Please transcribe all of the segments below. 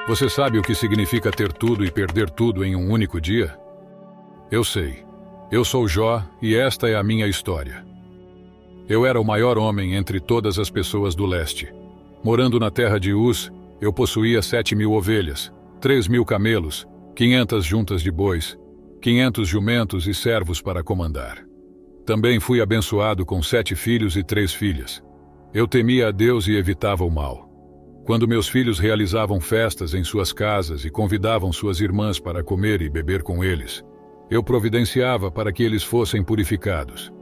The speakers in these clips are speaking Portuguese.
Você sabe o que significa ter tudo e perder tudo em um único dia? Eu sei. Eu sou Jó e esta é a minha história. Eu era o maior homem entre todas as pessoas do leste. Morando na terra de Uz, eu possuía 7.000 ovelhas, 3.000 camelos, 500 juntas de bois, 500 jumentos e servos para comandar. Também fui abençoado com 7 filhos e 3 filhas. Eu temia a Deus e evitava o mal. Quando meus filhos realizavam festas em suas casas e convidavam suas irmãs para comer e beber com eles, eu providenciava para que eles fossem purificados.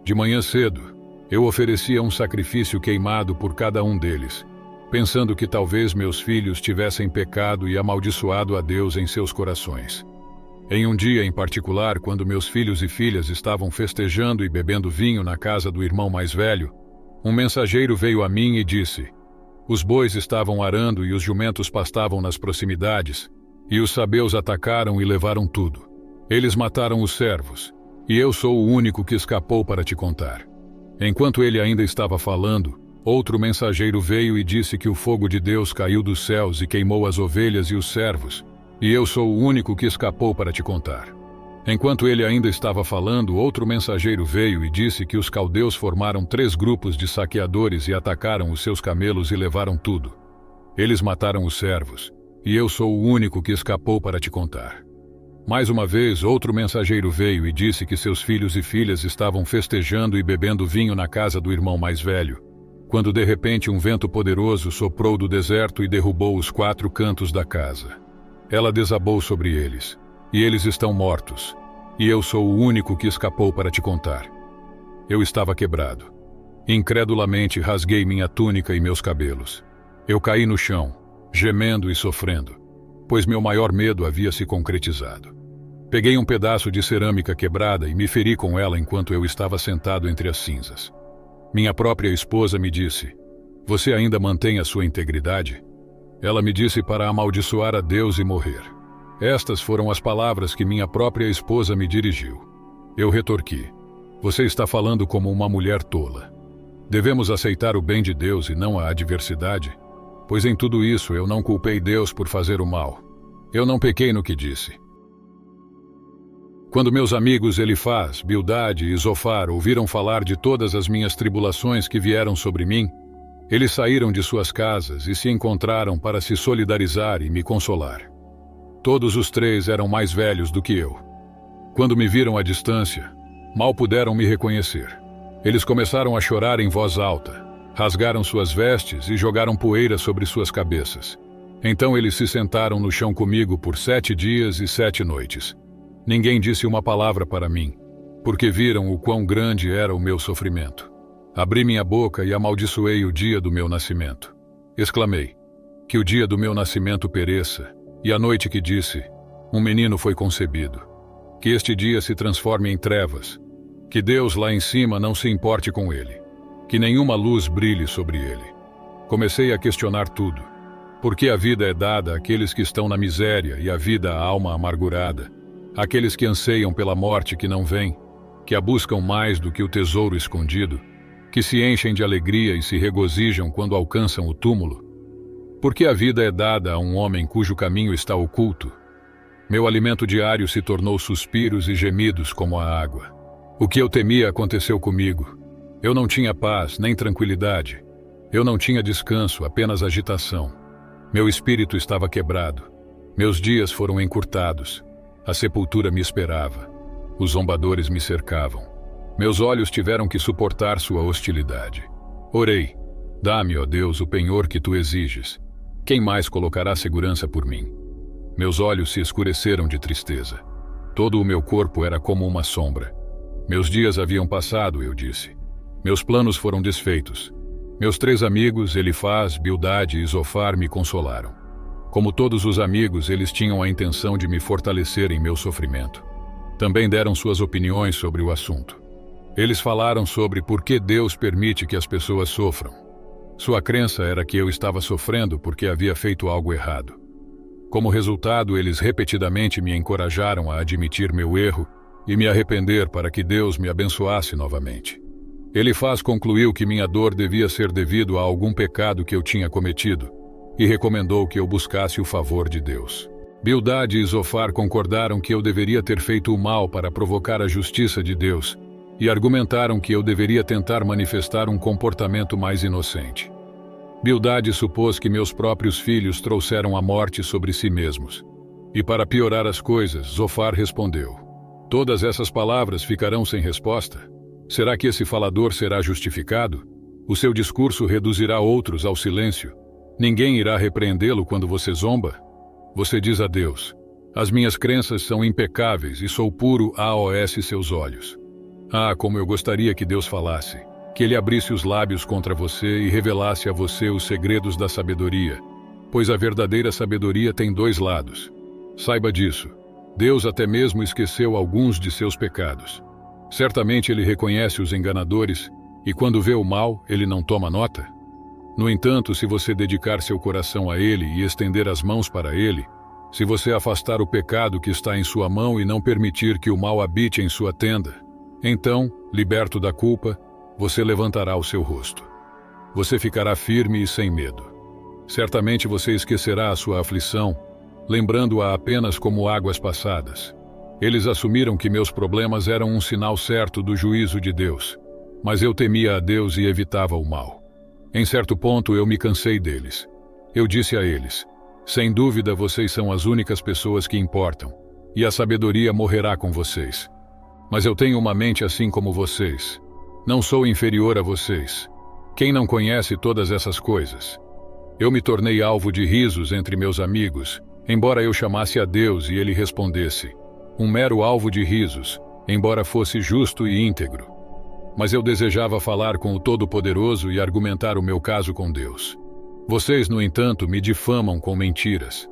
De manhã cedo, eu oferecia um sacrifício queimado por cada um deles, pensando que talvez meus filhos tivessem pecado e amaldiçoado a Deus em seus corações. Em um dia em particular, quando meus filhos e filhas estavam festejando e bebendo vinho na casa do irmão mais velho, um mensageiro veio a mim e disse: os bois estavam arando e os jumentos pastavam nas proximidades, e os sabeus atacaram e levaram tudo. Eles mataram os servos, e eu sou o único que escapou para te contar. Enquanto ele ainda estava falando, outro mensageiro veio e disse que o fogo de Deus caiu dos céus e queimou as ovelhas e os servos, e eu sou o único que escapou para te contar. Enquanto ele ainda estava falando, outro mensageiro veio e disse que os caldeus formaram 3 grupos de saqueadores e atacaram os seus camelos e levaram tudo. Eles mataram os servos, e eu sou o único que escapou para te contar. Mais uma vez, outro mensageiro veio e disse que seus filhos e filhas estavam festejando e bebendo vinho na casa do irmão mais velho, quando de repente um vento poderoso soprou do deserto e derrubou os 4 cantos da casa. Ela desabou sobre eles, e eles estão mortos, e eu sou o único que escapou para te contar. Eu estava quebrado. Incredulamente rasguei minha túnica e meus cabelos. Eu caí no chão, gemendo e sofrendo, pois meu maior medo havia se concretizado. Peguei um pedaço de cerâmica quebrada e me feri com ela enquanto eu estava sentado entre as cinzas. Minha própria esposa me disse: você ainda mantém a sua integridade? Ela me disse para amaldiçoar a Deus e morrer. Estas foram as palavras que minha própria esposa me dirigiu. Eu retorqui: você está falando como uma mulher tola. Devemos aceitar o bem de Deus e não a adversidade? Pois em tudo isso eu não culpei Deus por fazer o mal. Eu não pequei no que disse. Quando meus amigos Elifaz, Bildade e Zofar ouviram falar de todas as minhas tribulações que vieram sobre mim, eles saíram de suas casas e se encontraram para se solidarizar e me consolar. Todos os 3 eram mais velhos do que eu. Quando me viram à distância, mal puderam me reconhecer. Eles começaram a chorar em voz alta, rasgaram suas vestes e jogaram poeira sobre suas cabeças. Então eles se sentaram no chão comigo por 7 dias e 7 noites. Ninguém disse uma palavra para mim, porque viram o quão grande era o meu sofrimento. Abri minha boca e amaldiçoei o dia do meu nascimento. Exclamei: que o dia do meu nascimento pereça, e a noite que disse: um menino foi concebido. Que este dia se transforme em trevas, que Deus lá em cima não se importe com ele, que nenhuma luz brilhe sobre ele. Comecei a questionar tudo. Por que a vida é dada àqueles que estão na miséria e a vida à alma amargurada, àqueles que anseiam pela morte que não vem, que a buscam mais do que o tesouro escondido, que se enchem de alegria e se regozijam quando alcançam o túmulo? Por que a vida é dada a um homem cujo caminho está oculto? Meu alimento diário se tornou suspiros e gemidos como a água. O que eu temia aconteceu comigo. Eu não tinha paz nem tranquilidade. Eu não tinha descanso, apenas agitação. Meu espírito estava quebrado. Meus dias foram encurtados. A sepultura me esperava. Os zombadores me cercavam. Meus olhos tiveram que suportar sua hostilidade. Orei: dá-me, ó Deus, o penhor que tu exiges. Quem mais colocará segurança por mim? Meus olhos se escureceram de tristeza. Todo o meu corpo era como uma sombra. Meus dias haviam passado, eu disse. Meus planos foram desfeitos. Meus 3 amigos, Elifaz, Bildade e Zofar, me consolaram. Como todos os amigos, eles tinham a intenção de me fortalecer em meu sofrimento. Também deram suas opiniões sobre o assunto. Eles falaram sobre por que Deus permite que as pessoas sofram. Sua crença era que eu estava sofrendo porque havia feito algo errado. Como resultado, eles repetidamente me encorajaram a admitir meu erro e me arrepender para que Deus me abençoasse novamente. Elifaz concluiu que minha dor devia ser devido a algum pecado que eu tinha cometido, e recomendou que eu buscasse o favor de Deus. Bildade e Zofar concordaram que eu deveria ter feito o mal para provocar a justiça de Deus e argumentaram que eu deveria tentar manifestar um comportamento mais inocente. Bildade supôs que meus próprios filhos trouxeram a morte sobre si mesmos. E para piorar as coisas, Zofar respondeu: todas essas palavras ficarão sem resposta? Será que esse falador será justificado? O seu discurso reduzirá outros ao silêncio. Ninguém irá repreendê-lo quando você zomba? Você diz a Deus: as minhas crenças são impecáveis e sou puro aos seus olhos. Ah, como eu gostaria que Deus falasse, que Ele abrisse os lábios contra você e revelasse a você os segredos da sabedoria, pois a verdadeira sabedoria tem dois lados. Saiba disso. Deus até mesmo esqueceu alguns de seus pecados. Certamente Ele reconhece os enganadores e quando vê o mal, Ele não toma nota. No entanto, se você dedicar seu coração a Ele e estender as mãos para Ele, se você afastar o pecado que está em sua mão e não permitir que o mal habite em sua tenda, então, liberto da culpa, você levantará o seu rosto. Você ficará firme e sem medo. Certamente você esquecerá a sua aflição, lembrando-a apenas como águas passadas. Eles assumiram que meus problemas eram um sinal certo do juízo de Deus, mas eu temia a Deus e evitava o mal. Em certo ponto eu me cansei deles. Eu disse a eles: sem dúvida vocês são as únicas pessoas que importam, e a sabedoria morrerá com vocês. Mas eu tenho uma mente assim como vocês. Não sou inferior a vocês. Quem não conhece todas essas coisas? Eu me tornei alvo de risos entre meus amigos, embora eu chamasse a Deus e ele respondesse. Um mero alvo de risos, embora fosse justo e íntegro. Mas eu desejava falar com o Todo-Poderoso e argumentar o meu caso com Deus. Vocês, no entanto, me difamam com mentiras.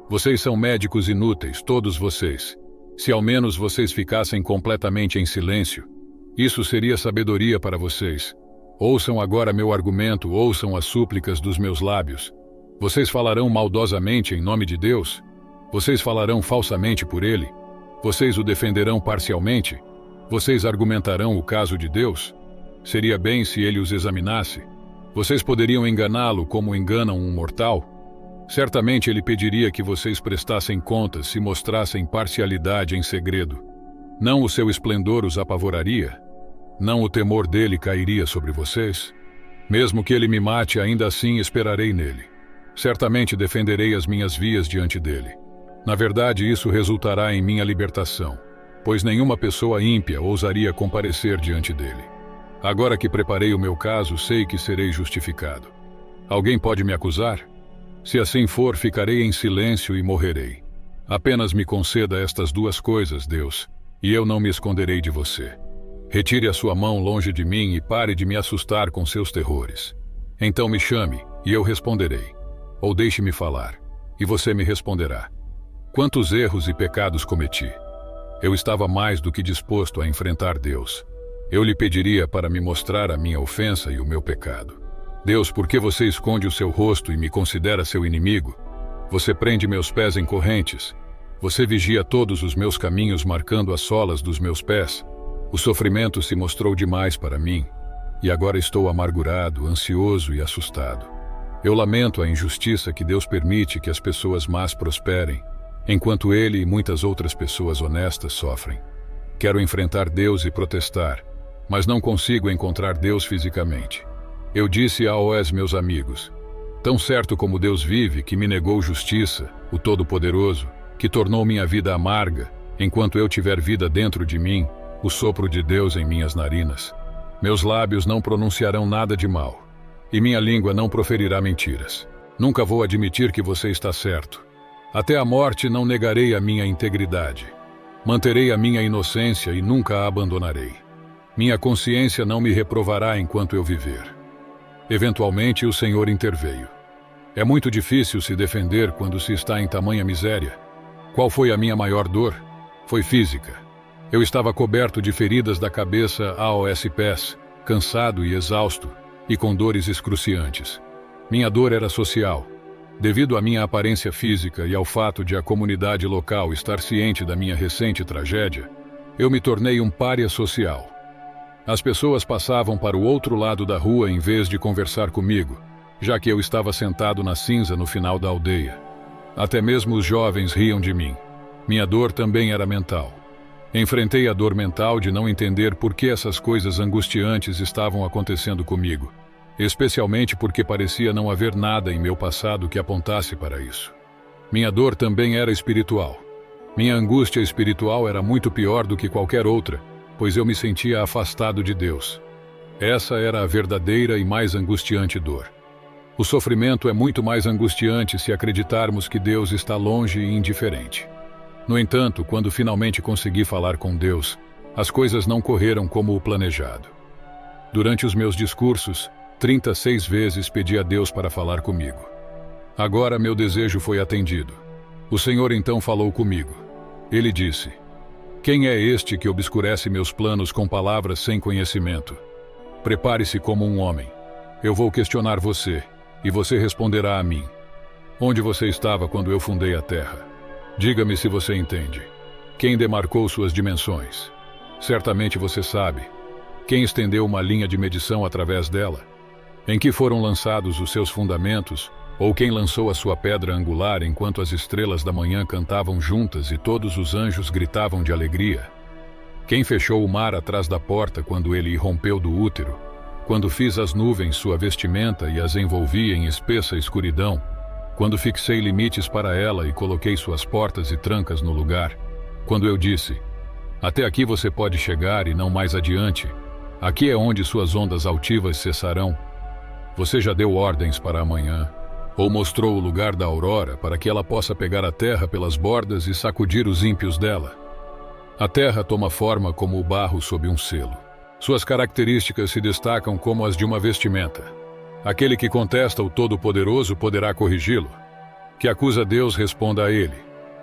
Vocês são médicos inúteis, todos vocês. Se ao menos vocês ficassem completamente em silêncio, isso seria sabedoria para vocês. Ouçam agora meu argumento, ouçam as súplicas dos meus lábios. Vocês falarão maldosamente em nome de Deus? Vocês falarão falsamente por Ele? Vocês o defenderão parcialmente? Vocês argumentarão o caso de Deus? Seria bem se Ele os examinasse. Vocês poderiam enganá-lo como enganam um mortal? Certamente Ele pediria que vocês prestassem contas se mostrassem parcialidade em segredo. Não o seu esplendor os apavoraria? Não o temor dele cairia sobre vocês? Mesmo que ele me mate, ainda assim esperarei nele. Certamente defenderei as minhas vias diante dele. Na verdade, isso resultará em minha libertação, pois nenhuma pessoa ímpia ousaria comparecer diante dele. Agora que preparei o meu caso, sei que serei justificado. Alguém pode me acusar? Se assim for, ficarei em silêncio e morrerei. Apenas me conceda estas duas coisas, Deus, e eu não me esconderei de você. Retire a sua mão longe de mim e pare de me assustar com seus terrores. Então me chame, e eu responderei. Ou deixe-me falar, e você me responderá. Quantos erros e pecados cometi? Eu estava mais do que disposto a enfrentar Deus. Eu lhe pediria para me mostrar a minha ofensa e o meu pecado. Deus, por que você esconde o seu rosto e me considera seu inimigo? Você prende meus pés em correntes. Você vigia todos os meus caminhos, marcando as solas dos meus pés. O sofrimento se mostrou demais para mim, e agora estou amargurado, ansioso e assustado. Eu lamento a injustiça que Deus permite que as pessoas más prosperem, enquanto Ele e muitas outras pessoas honestas sofrem. Quero enfrentar Deus e protestar, mas não consigo encontrar Deus fisicamente. Eu disse aos meus amigos: tão certo como Deus vive, que me negou justiça, o Todo-Poderoso, que tornou minha vida amarga, enquanto eu tiver vida dentro de mim, o sopro de Deus em minhas narinas. Meus lábios não pronunciarão nada de mal, e minha língua não proferirá mentiras. Nunca vou admitir que você está certo. Até a morte não negarei a minha integridade. Manterei a minha inocência e nunca a abandonarei. Minha consciência não me reprovará enquanto eu viver. Eventualmente o Senhor interveio. É muito difícil se defender quando se está em tamanha miséria. Qual foi a minha maior dor? Foi física. Eu estava coberto de feridas da cabeça aos pés, cansado e exausto, e com dores excruciantes. Minha dor era social. Devido à minha aparência física e ao fato de a comunidade local estar ciente da minha recente tragédia, eu me tornei um pária social. As pessoas passavam para o outro lado da rua em vez de conversar comigo, já que eu estava sentado na cinza no final da aldeia. Até mesmo os jovens riam de mim. Minha dor também era mental. Enfrentei a dor mental de não entender por que essas coisas angustiantes estavam acontecendo comigo, especialmente porque parecia não haver nada em meu passado que apontasse para isso. Minha dor também era espiritual. Minha angústia espiritual era muito pior do que qualquer outra, pois eu me sentia afastado de Deus. Essa era a verdadeira e mais angustiante dor. O sofrimento é muito mais angustiante se acreditarmos que Deus está longe e indiferente. No entanto, quando finalmente consegui falar com Deus, as coisas não correram como o planejado. Durante os meus discursos, 36 vezes pedi a Deus para falar comigo. Agora meu desejo foi atendido. O Senhor então falou comigo. Ele disse: "Quem é este que obscurece meus planos com palavras sem conhecimento? Prepare-se como um homem. Eu vou questionar você, e você responderá a mim. Onde você estava quando eu fundei a terra? Diga-me se você entende. Quem demarcou suas dimensões? Certamente você sabe. Quem estendeu uma linha de medição através dela? Em que foram lançados os seus fundamentos? Ou quem lançou a sua pedra angular enquanto as estrelas da manhã cantavam juntas e todos os anjos gritavam de alegria? Quem fechou o mar atrás da porta quando ele irrompeu do útero? Quando fiz as nuvens sua vestimenta e as envolvi em espessa escuridão? Quando fixei limites para ela e coloquei suas portas e trancas no lugar? Quando eu disse: até aqui você pode chegar e não mais adiante. Aqui é onde suas ondas altivas cessarão. Você já deu ordens para amanhã, ou mostrou o lugar da aurora para que ela possa pegar a terra pelas bordas e sacudir os ímpios dela. A terra toma forma como o barro sob um selo. Suas características se destacam como as de uma vestimenta. Aquele que contesta o Todo-Poderoso poderá corrigi-lo. Que acusa Deus responda a ele.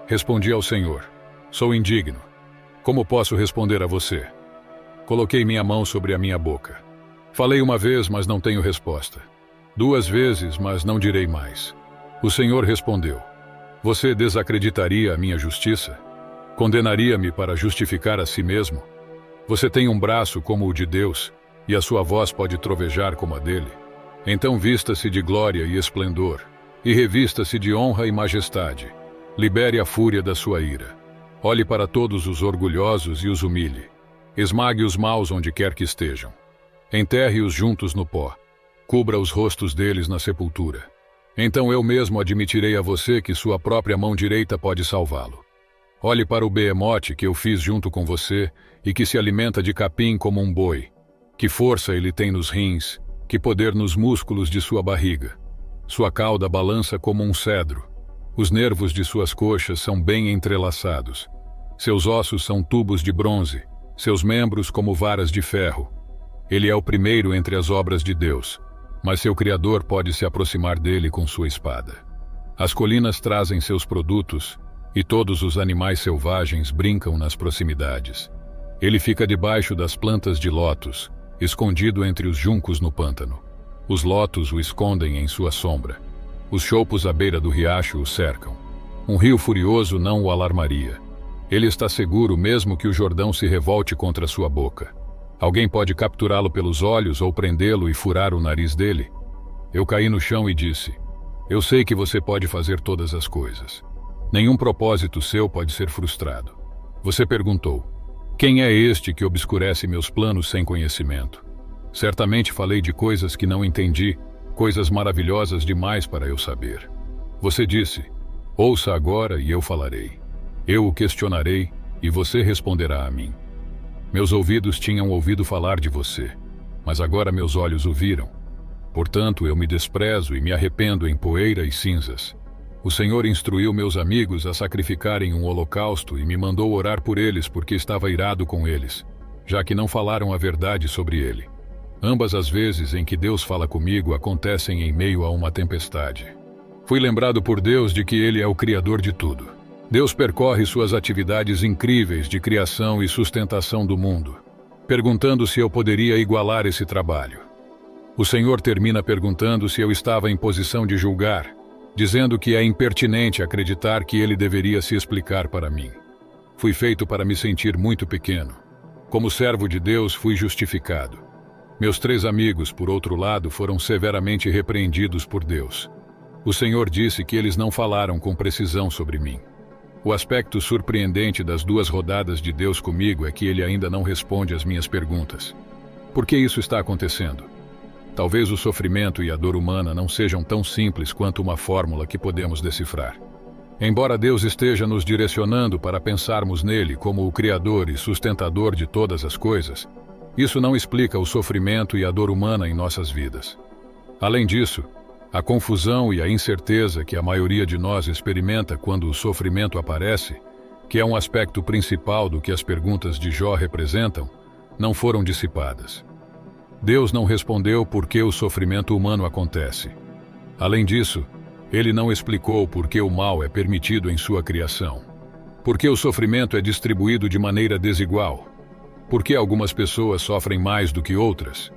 Respondi ao Senhor: sou indigno. Como posso responder a você? Coloquei minha mão sobre a minha boca. Falei uma vez, mas não tenho resposta. 2 vezes, mas não direi mais. O Senhor respondeu: você desacreditaria a minha justiça? Condenaria-me para justificar a si mesmo? Você tem um braço como o de Deus, e a sua voz pode trovejar como a dele. Então vista-se de glória e esplendor, e revista-se de honra e majestade. Libere a fúria da sua ira. Olhe para todos os orgulhosos e os humilhe. Esmague os maus onde quer que estejam. Enterre-os juntos no pó. Cubra os rostos deles na sepultura. Então eu mesmo admitirei a você que sua própria mão direita pode salvá-lo. Olhe para o behemote que eu fiz junto com você e que se alimenta de capim como um boi. Que força ele tem nos rins, que poder nos músculos de sua barriga. Sua cauda balança como um cedro. Os nervos de suas coxas são bem entrelaçados. Seus ossos são tubos de bronze, seus membros como varas de ferro. Ele é o primeiro entre as obras de Deus, mas seu Criador pode se aproximar dele com sua espada. As colinas trazem seus produtos, e todos os animais selvagens brincam nas proximidades. Ele fica debaixo das plantas de lótus, escondido entre os juncos no pântano. Os lótus o escondem em sua sombra. Os choupos à beira do riacho o cercam. Um rio furioso não o alarmaria. Ele está seguro mesmo que o Jordão se revolte contra sua boca. Alguém pode capturá-lo pelos olhos ou prendê-lo e furar o nariz dele? Eu caí no chão e disse: eu sei que você pode fazer todas as coisas. Nenhum propósito seu pode ser frustrado. Você perguntou: quem é este que obscurece meus planos sem conhecimento? Certamente falei de coisas que não entendi, coisas maravilhosas demais para eu saber. Você disse: ouça agora e eu falarei. Eu o questionarei e você responderá a mim. Meus ouvidos tinham ouvido falar de você, mas agora meus olhos o viram. Portanto, eu me desprezo e me arrependo em poeira e cinzas. O Senhor instruiu meus amigos a sacrificarem um holocausto e me mandou orar por eles porque estava irado com eles, já que não falaram a verdade sobre ele. Ambas as vezes em que Deus fala comigo acontecem em meio a uma tempestade. Fui lembrado por Deus de que Ele é o Criador de tudo. Deus percorre suas atividades incríveis de criação e sustentação do mundo, perguntando se eu poderia igualar esse trabalho. O Senhor termina perguntando se eu estava em posição de julgar, dizendo que é impertinente acreditar que Ele deveria se explicar para mim. Fui feito para me sentir muito pequeno. Como servo de Deus, fui justificado. Meus 3 amigos, por outro lado, foram severamente repreendidos por Deus. O Senhor disse que eles não falaram com precisão sobre mim. O aspecto surpreendente das 2 rodadas de Deus comigo é que Ele ainda não responde às minhas perguntas. Por que isso está acontecendo? Talvez o sofrimento e a dor humana não sejam tão simples quanto uma fórmula que podemos decifrar. Embora Deus esteja nos direcionando para pensarmos nele como o Criador e sustentador de todas as coisas, isso não explica o sofrimento e a dor humana em nossas vidas. Além disso, a confusão e a incerteza que a maioria de nós experimenta quando o sofrimento aparece, que é um aspecto principal do que as perguntas de Jó representam, não foram dissipadas. Deus não respondeu por que o sofrimento humano acontece. Além disso, Ele não explicou por que o mal é permitido em sua criação. Por que o sofrimento é distribuído de maneira desigual? Por que algumas pessoas sofrem mais do que outras?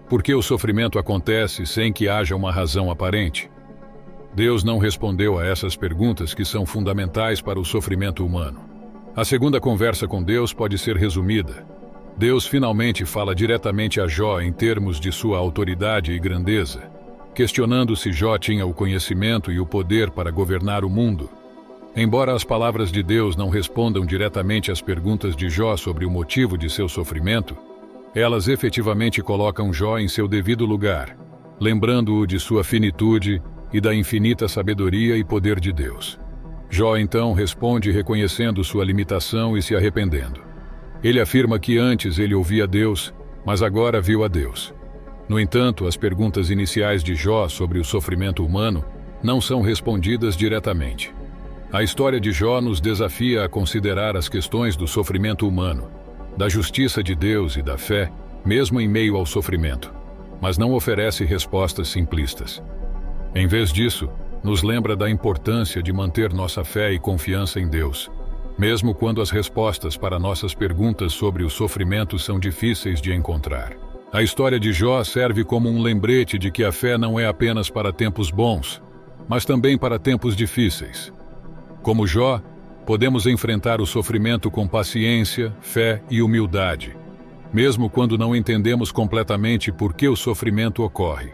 Por que o sofrimento acontece sem que haja uma razão aparente? Deus não respondeu a essas perguntas que são fundamentais para o sofrimento humano. A segunda conversa com Deus pode ser resumida. Deus finalmente fala diretamente a Jó em termos de sua autoridade e grandeza, questionando se Jó tinha o conhecimento e o poder para governar o mundo. Embora as palavras de Deus não respondam diretamente às perguntas de Jó sobre o motivo de seu sofrimento, elas efetivamente colocam Jó em seu devido lugar, lembrando-o de sua finitude e da infinita sabedoria e poder de Deus. Jó então responde reconhecendo sua limitação e se arrependendo. Ele afirma que antes ele ouvia Deus, mas agora viu a Deus. No entanto, as perguntas iniciais de Jó sobre o sofrimento humano não são respondidas diretamente. A história de Jó nos desafia a considerar as questões do sofrimento humano, da justiça de Deus e da fé, mesmo em meio ao sofrimento, mas não oferece respostas simplistas. Em vez disso, nos lembra da importância de manter nossa fé e confiança em Deus, mesmo quando as respostas para nossas perguntas sobre o sofrimento são difíceis de encontrar. A história de Jó serve como um lembrete de que a fé não é apenas para tempos bons, mas também para tempos difíceis. Como Jó, podemos enfrentar o sofrimento com paciência, fé e humildade, mesmo quando não entendemos completamente por que o sofrimento ocorre.